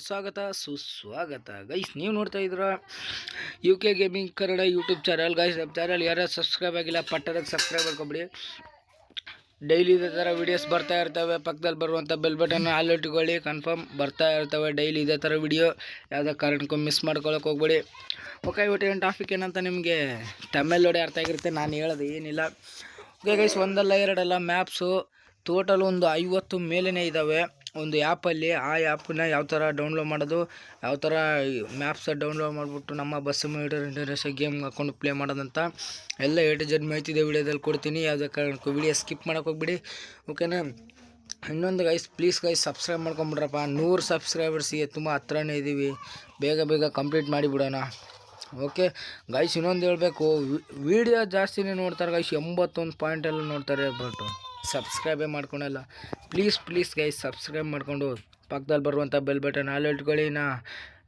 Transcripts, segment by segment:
ಸ್ವಾಗತ ಸುಸ್ವಾಗತ ಗೈಸ್. ನೀವು ನೋಡ್ತಾ ಇದ್ರ UK gaming Kannada YouTube channel. Guys ನಮ್ಮ ಚಾನಲ್ ಯಾರು ಸಬ್ಸ್ಕ್ರೈಬ್ ಆಗಿಲ್ಲ ಪಟ್ಟದಾಗ ಸಬ್ಸ್ಕ್ರೈಬ್ ಮಾಡ್ಕೊಬಿಡಿ. ಡೈಲಿ ಇದೇ ಥರ ವೀಡಿಯೋಸ್ ಬರ್ತಾ ಇರ್ತವೆ. ಪಕ್ಕದಲ್ಲಿ ಬರುವಂಥ ಬೆಲ್ ಬಟನ್ ಆಲ್ ಇಟ್ಕೊಳ್ಳಿ, ಕನ್ಫರ್ಮ್ ಬರ್ತಾ ಇರ್ತವೆ ಡೈಲಿ ಇದೇ ಥರ ವಿಡಿಯೋ. ಯಾವುದೇ ಕಾರಣಕ್ಕೂ ಮಿಸ್ ಮಾಡ್ಕೊಳಕ್ಕೆ ಹೋಗ್ಬೇಡಿ. ಓಕೆ, ಇವತ್ತು ಏನು ಟಾಪಿಕ್ ಏನಂತ ನಿಮಗೆ ತಮಿಳ್ ನೋಡಿ ಅರ್ಥ ಆಗಿರುತ್ತೆ. ನಾನು ಹೇಳೋದು ಏನಿಲ್ಲ. ಓಕೆ ಗೈಸ್, ಒಂದಲ್ಲ ಎರಡಲ್ಲ ಮ್ಯಾಪ್ಸು ಟೋಟಲ್ ಒಂದು 50 ಮೇಲೇ ಇದ್ದಾವೆ ಒಂದು ಆ್ಯಪಲ್ಲಿ. ಆ ಆ್ಯಪನ್ನ ಯಾವ ಥರ ಡೌನ್ಲೋಡ್ ಮಾಡೋದು, ಯಾವ ಥರ ಮ್ಯಾಪ್ಸ ಡೌನ್ಲೋಡ್ ಮಾಡಿಬಿಟ್ಟು ನಮ್ಮ ಬಸ್ ಸಿಮ್ಯುಲೇಟರ್ ಇಂಟರ್ನ್ಯಾಷನಲ್ ಗೇಮ್ ಹಾಕ್ಕೊಂಡು ಪ್ಲೇ ಮಾಡೋದಂತ ಎಲ್ಲ A to Z ಮಾಹಿತಿ ಇದೆ ವಿಡಿಯೋದಲ್ಲಿ ಕೊಡ್ತೀನಿ. ಯಾವುದೇ ಕಾರಣಕ್ಕೂ ವಿಡಿಯೋ ಸ್ಕಿಪ್ ಮಾಡೋಕೆ ಹೋಗ್ಬಿಡಿ. ಓಕೆನಾ? ಇನ್ನೊಂದು ಗೈಸ್, ಪ್ಲೀಸ್ ಗೈಸ್ ಸಬ್ಸ್ಕ್ರೈಬ್ ಮಾಡ್ಕೊಂಬಿಡ್ರಪ್ಪ. 100 ಸಬ್ಸ್ಕ್ರೈಬರ್ಸಿಗೆ ತುಂಬ ಹತ್ರನೇ ಇದ್ದೀವಿ. ಬೇಗ ಕಂಪ್ಲೀಟ್ ಮಾಡಿಬಿಡೋಣ. ಓಕೆ ಗೈಸ್, ಇನ್ನೊಂದು ಹೇಳಬೇಕು, ವಿಡಿಯೋ ಜಾಸ್ತಿನೇ ನೋಡ್ತಾರೆ ಗೈಸ್. 81 ಪಾಯಿಂಟ್ ಎಲ್ಲ ನೋಡ್ತಾರೆ, ಬಟ್ ಸಬ್ಸ್ಕ್ರೈಬೇ ಮಾಡ್ಕೊಳಲ್ಲ. ಪ್ಲೀಸ್ ಗೈಸ್ ಸಬ್ಸ್ಕ್ರೈಬ್ ಮಾಡಿಕೊಂಡು ಪಕ್ಕದಲ್ಲಿ ಬರುವಂಥ ಬೆಲ್ ಬಟನ್ ಆಲ್ ಇಟ್ಕೊಳ್ಳಿ.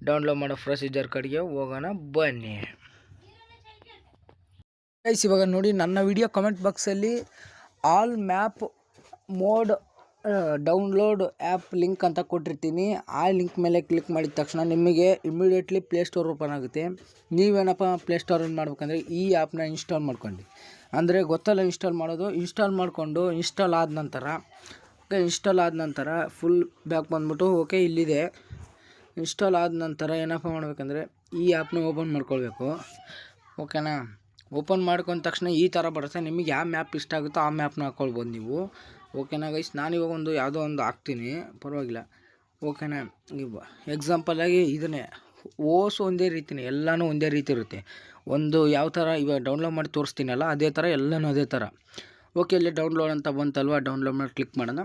ಡೌನ್ಲೋಡ್ ಮಾಡೋ ಪ್ರೊಸೀಜರ್ ಕಡೆಗೆ ಹೋಗೋಣ ಬನ್ನಿ ಗೈಸ್. ಇವಾಗ ನೋಡಿ, ನನ್ನ ವಿಡಿಯೋ ಕಮೆಂಟ್ ಬಾಕ್ಸಲ್ಲಿ all map mode download app link ಅಂತ ಕೊಟ್ಟಿರ್ತೀನಿ. ಆ ಲಿಂಕ್ ಮೇಲೆ ಕ್ಲಿಕ್ ಮಾಡಿದ ತಕ್ಷಣ ನಿಮಗೆ ಇಮಿಡಿಯೇಟ್ಲಿ ಪ್ಲೇಸ್ಟೋರ್ ಓಪನ್ ಆಗುತ್ತೆ. ನೀವೇನಪ್ಪ ಪ್ಲೇಸ್ಟೋರ್ ಮಾಡ್ಬೇಕಂದ್ರೆ ಈ ಆ್ಯಪ್ನ ಇನ್ಸ್ಟಾಲ್ ಮಾಡ್ಕೊಂಡು, ಅಂದರೆ ಗೊತ್ತಲ್ಲ ಇನ್ಸ್ಟಾಲ್ ಮಾಡೋದು. ಇನ್ಸ್ಟಾಲ್ ಮಾಡಿಕೊಂಡು ಇನ್ಸ್ಟಾಲ್ ಆದ ನಂತರ ಫುಲ್ ಬ್ಯಾಕ್ ಬಂದ್ಬಿಟ್ಟು ಓಕೆ ಇಲ್ಲಿದೆ. ಇನ್ಸ್ಟಾಲ್ ಆದ ನಂತರ ಏನಪ್ಪ ಮಾಡಬೇಕಂದ್ರೆ ಈ ಆ್ಯಪ್ನ ಓಪನ್ ಮಾಡ್ಕೊಳ್ಬೇಕು. ಓಕೆನಾ? ಓಪನ್ ಮಾಡ್ಕೊಂಡ ತಕ್ಷಣ ಈ ಥರ ಬರುತ್ತೆ. ನಿಮಗೆ ಯಾವ ಮ್ಯಾಪ್ ಇಷ್ಟ ಆಗುತ್ತೋ ಆ ಮ್ಯಾಪ್ನ ಹಾಕ್ಕೊಳ್ಬೋದು ನೀವು. ಓಕೆನಾ ಗೈಸ್? ನಾನಿವಾಗ ಯಾವುದೋ ಒಂದು ಹಾಕ್ತೀನಿ, ಪರವಾಗಿಲ್ಲ. ಓಕೆನಾ? ಎಕ್ಸಾಂಪಲಾಗಿ ಇದನ್ನೇ ಒಂದೇ ರೀತಿಯೇ, ಎಲ್ಲನೂ ಒಂದೇ ರೀತಿ ಇರುತ್ತೆ. ಒಂದು ಯಾವ ಥರ ಇವಾಗ ಡೌನ್ಲೋಡ್ ಮಾಡಿ ತೋರಿಸ್ತೀನಲ್ಲ, ಅದೇ ಥರ ಎಲ್ಲನೂ ಅದೇ ಥರ. ಓಕೆ, ಇಲ್ಲಿ ಡೌನ್ಲೋಡ್ ಅಂತ ಬಂತಲ್ವ, ಡೌನ್ಲೋಡ್ ಮಾಡಿ ಕ್ಲಿಕ್ ಮಾಡೋಣ.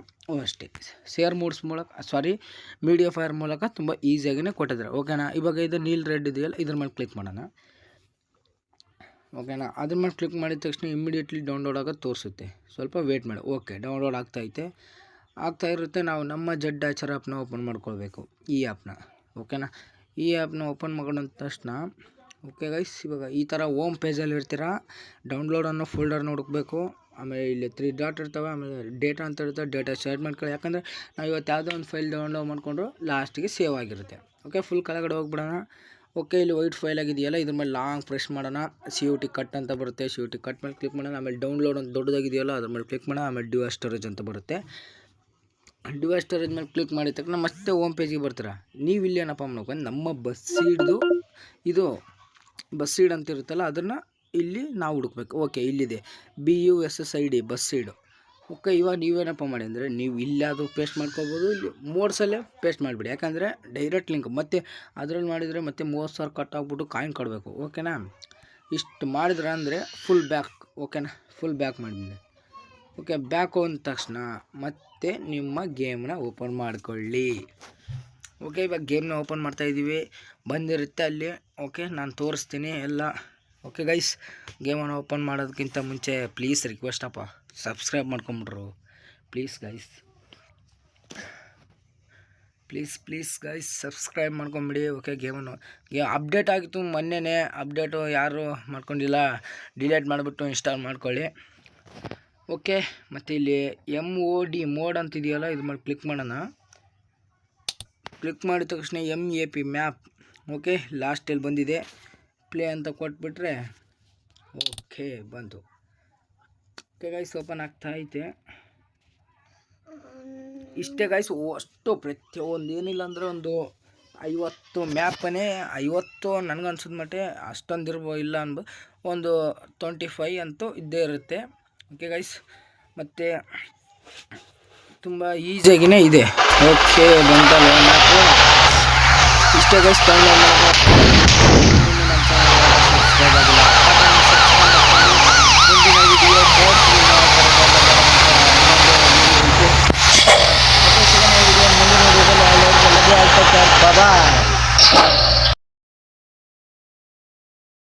ಅಷ್ಟೇ. ಶೇರ್ ಮೂಡ್ಸ್ ಮೂಲಕ ಮೀಡಿಯಾ ಫೈರ್ ಮೂಲಕ ತುಂಬ ಈಸಿಯಾಗಿಯೇ ಕೊಟ್ಟಿದ್ದಾರೆ. ಓಕೆನಾ? ಇವಾಗ ಇದು ನೀಲ್ ರೆಡ್ ಇದೆಯಲ್ಲ, ಇದ್ರ ಮೇಲೆ ಕ್ಲಿಕ್ ಮಾಡೋಣ. ಓಕೆನಾ? ಅದ್ರ ಮೇಲೆ ಕ್ಲಿಕ್ ಮಾಡಿದ ತಕ್ಷಣ ಇಮಿಡಿಯೇಟ್ಲಿ ಡೌನ್ಲೋಡ್ ಆಗೋದು ತೋರಿಸುತ್ತೆ. ಸ್ವಲ್ಪ ವೇಟ್ ಮಾಡಿ. ಓಕೆ, ಡೌನ್ಲೋಡ್ ಆಗ್ತಾ ಇರುತ್ತೆ. ನಾವು ನಮ್ಮ ಜೆಡ್ ಆಚರ್ ಆ್ಯಪ್ನ ಓಪನ್ ಮಾಡ್ಕೊಳ್ಬೇಕು, ಈ ಆ್ಯಪ್ನ. ಓಕೆನಾ? ಈ ಆ್ಯಪ್ನ ಓಪನ್ ಮಾಡಿದ ತಕ್ಷಣ ಓಕೆ ಗೈಸ್, ಇವಾಗ ಈ ಥರ ಹೋಮ್ ಪೇಜಲ್ಲಿ ಇರ್ತೀರ. ಡೌನ್ಲೋಡ್ ಅನ್ನೋ ಫೋಲ್ಡರ್ನ ಹುಡುಕಬೇಕು. ಆಮೇಲೆ ಇಲ್ಲಿ 3 ಡಾಟ್ ಇರ್ತವೆ. ಆಮೇಲೆ ಡೇಟಾ ಅಂತ ಇರುತ್ತೆ, ಡೇಟಾ ಶೇರ್ ಮಾಡ್ಕೊಳ್ಳಿ. ಯಾಕಂದರೆ ನಾವು ಇವತ್ತು ಯಾವುದೋ ಒಂದು ಫೈಲ್ ಡೌನ್ಲೋಡ್ ಮಾಡಿಕೊಂಡ್ರು ಲಾಸ್ಟಿಗೆ ಸೇವ್ ಆಗಿರುತ್ತೆ. ಓಕೆ, ಫುಲ್ ಕೆಳಗಡೆ ಹೋಗ್ಬಿಡೋಣ. ಓಕೆ, ಇಲ್ಲಿ ವೈಟ್ ಫೈಲ್ ಆಗಿದೆಯಲ್ಲ, ಇದ್ರ ಮೇಲೆ ಲಾಂಗ್ ಪ್ರೆಸ್ ಮಾಡೋಣ. COT ಕಟ್ ಅಂತ ಬರುತ್ತೆ. COT ಕಟ್ ಮೇಲೆ ಕ್ಲಿಕ್ ಮಾಡೋಣ. ಆಮೇಲೆ ಡೌನ್ಲೋಡ್ ಅಂತ ದೊಡ್ಡದಾಗಿದೆಯಲ್ಲ, ಅದ್ರ ಮೇಲೆ ಕ್ಲಿಕ್ ಮಾಡೋಣ. ಆಮೇಲೆ ಡಿವೈಸ್ ಸ್ಟೋರೇಜ್ ಅಂತ ಬರುತ್ತೆ. ಡಿವೈಸ್ ಸ್ಟೋರೇಜ್ ಮೇಲೆ ಕ್ಲಿಕ್ ಮಾಡಿದ ತಕ್ಷಣ ಮತ್ತೆ ಹೋಮ್ ಪೇಜಿಗೆ ಬರ್ತೀರಾ. ನೀವು ಇಲ್ಲಿ ಏನಪ್ಪ ಮಾಡ್ಕೊಂಡು ನಮ್ಮ ಬಸ್ ಸೀಡ್ ಅಂತ ಇರುತ್ತಲ್ಲ, ಅದನ್ನು ಇಲ್ಲಿ ನಾವು ಹುಡುಕ್ಬೇಕು. ಓಕೆ, ಇಲ್ಲಿದೆ BUSSID ಬಸ್ ಸೀಡು. ಓಕೆ, ಇವಾಗ ನೀವೇನಪ್ಪ ಮಾಡಿ ಅಂದರೆ ನೀವು ಇಲ್ಲಾದರೂ ಪೇಸ್ಟ್ ಮಾಡ್ಕೊಬೋದು, ಇಲ್ಲಿ ಮೋಡ್ಸಲ್ಲೇ ಪೇಸ್ಟ್ ಮಾಡಿಬಿಡಿ. ಯಾಕಂದರೆ ಡೈರೆಕ್ಟ್ ಲಿಂಕ್ ಮತ್ತೆ ಅದರಲ್ಲಿ ಮಾಡಿದರೆ ಮತ್ತೆ 30,000 ಕಟ್ ಆಗಿಬಿಟ್ಟು ಕಾಯಿನ್ ಕೊಡಬೇಕು. ಓಕೆನಾ? ಇಷ್ಟು ಮಾಡಿದ್ರೆ ಅಂದರೆ ಫುಲ್ ಬ್ಯಾಕ್. ಓಕೆನಾ? ಫುಲ್ ಬ್ಯಾಕ್ ಮಾಡಿಬಿಡಿ. ಓಕೆ, ಬ್ಯಾಕ್ ಹೋದ ತಕ್ಷಣ ಮತ್ತೆ ನಿಮ್ಮ ಗೇಮ್ನ ಓಪನ್ ಮಾಡ್ಕೊಳ್ಳಿ. ಓಕೆ, ಇವಾಗ ಗೇಮ್ನ ಓಪನ್ ಮಾಡ್ತಾಯಿದ್ದೀವಿ, ಬಂದಿರುತ್ತೆ ಅಲ್ಲಿ. ಓಕೆ, ನಾನು ತೋರಿಸ್ತೀನಿ ಎಲ್ಲ. ಓಕೆ ಗೈಸ್, ಗೇಮನ್ನು ಓಪನ್ ಮಾಡೋದಕ್ಕಿಂತ ಮುಂಚೆ ಪ್ಲೀಸ್ ರಿಕ್ವೆಸ್ಟಪ್ಪ, ಸಬ್ಸ್ಕ್ರೈಬ್ ಮಾಡ್ಕೊಂಬಿಟ್ರು ಪ್ಲೀಸ್ ಗೈಸ್ ಸಬ್ಸ್ಕ್ರೈಬ್ ಮಾಡ್ಕೊಂಬಿಡಿ. ಓಕೆ, ಗೇಮ್ ಅಪ್ಡೇಟ್ ಆಗಿತ್ತು ಮೊನ್ನೆನೇ. ಅಪ್ಡೇಟು ಯಾರು ಮಾಡ್ಕೊಂಡಿಲ್ಲ, ಡಿಲೀಟ್ ಮಾಡಿಬಿಟ್ಟು ಇನ್ಸ್ಟಾಲ್ ಮಾಡ್ಕೊಳ್ಳಿ. ಓಕೆ, ಮತ್ತು ಇಲ್ಲಿ MOD ಮೋಡ್ ಅಂತಿದೆಯಲ್ಲ, ಇದು ಮಾಡಿ ಕ್ಲಿಕ್ ಮಾಡೋಣ. ಕ್ಲಿಕ್ ಮಾಡಿದ ತಕ್ಷಣ MAP ಮ್ಯಾಪ್. ಓಕೆ, ಲಾಸ್ಟಲ್ಲಿ ಬಂದಿದೆ, ಪ್ಲೇ ಅಂತ ಕೊಟ್ಬಿಟ್ರೆ ಓಕೆ ಬಂತು. ಓಕೆ ಗೈಸ್, ಓಪನ್ ಆಗ್ತಾಯಿದೆ. ಇಷ್ಟೇ ಗೈಸ್. ಅಷ್ಟು ಪ್ರತಿಯೊಂದು ಏನಿಲ್ಲ ಅಂದರೆ ಒಂದು 50 ಮ್ಯಾಪನೇ, 50 ನನಗನ್ಸಿದ ಮಟ್ಟೆ ಅಷ್ಟೊಂದು ಇಲ್ಲ ಅನ್ಬೋದು, ಒಂದು 25 ಅಂತೂ ಇದ್ದೇ ಇರುತ್ತೆ. ಓಕೆ ಗೈಸ್, ಮತ್ತು ತುಂಬ ಈಸಿಯಾಗಿಯೇ ಇದೆ. ಓಕೆ, ಬಂತಲ್ಲ ಮ್ಯಾಪು. ಇಷ್ಟೇ ಗೈಸ್.